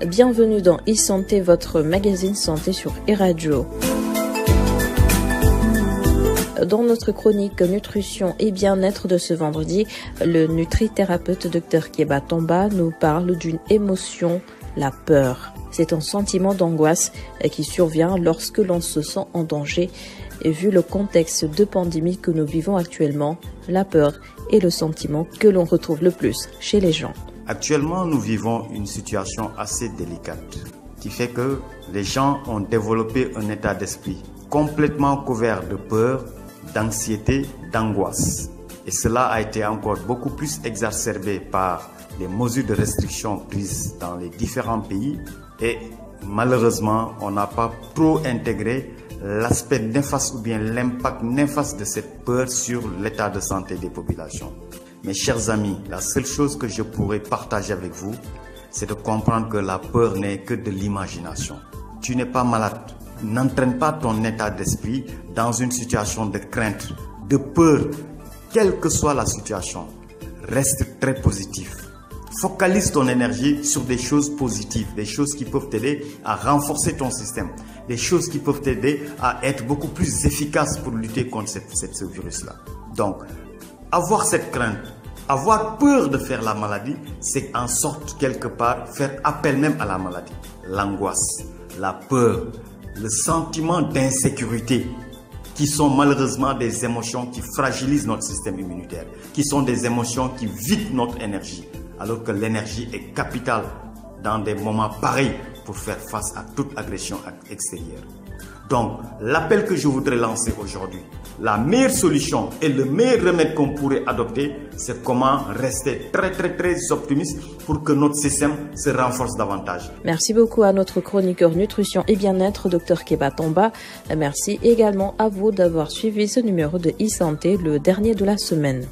Bienvenue dans e-santé, votre magazine santé sur e-radio. Dans notre chronique nutrition et bien-être de ce vendredi, le nutrithérapeute Dr Keba Tomba nous parle d'une émotion, la peur. C'est un sentiment d'angoisse qui survient lorsque l'on se sent en danger. Et vu le contexte de pandémie que nous vivons actuellement, la peur est le sentiment que l'on retrouve le plus chez les gens. Actuellement, nous vivons une situation assez délicate qui fait que les gens ont développé un état d'esprit complètement couvert de peur, d'anxiété, d'angoisse. Et cela a été encore beaucoup plus exacerbé par les mesures de restriction prises dans les différents pays. Et malheureusement, on n'a pas trop intégré l'aspect néfaste ou bien l'impact néfaste de cette peur sur l'état de santé des populations. Mes chers amis, la seule chose que je pourrais partager avec vous, c'est de comprendre que la peur n'est que de l'imagination. Tu n'es pas malade. N'entraîne pas ton état d'esprit dans une situation de crainte, de peur, quelle que soit la situation. Reste très positif. Focalise ton énergie sur des choses positives, des choses qui peuvent t'aider à renforcer ton système, des choses qui peuvent t'aider à être beaucoup plus efficace pour lutter contre ce virus-là. Donc, avoir cette crainte, avoir peur de faire la maladie, c'est en sorte quelque part faire appel même à la maladie. L'angoisse, la peur, le sentiment d'insécurité, qui sont malheureusement des émotions qui fragilisent notre système immunitaire, qui sont des émotions qui vident notre énergie, alors que l'énergie est capitale dans des moments pareils pour faire face à toute agression extérieure. Donc, l'appel que je voudrais lancer aujourd'hui, la meilleure solution et le meilleur remède qu'on pourrait adopter, c'est comment rester très optimiste pour que notre système se renforce davantage. Merci beaucoup à notre chroniqueur nutrition et bien-être, Dr Keba Tomba. Merci également à vous d'avoir suivi ce numéro de e-santé, le dernier de la semaine.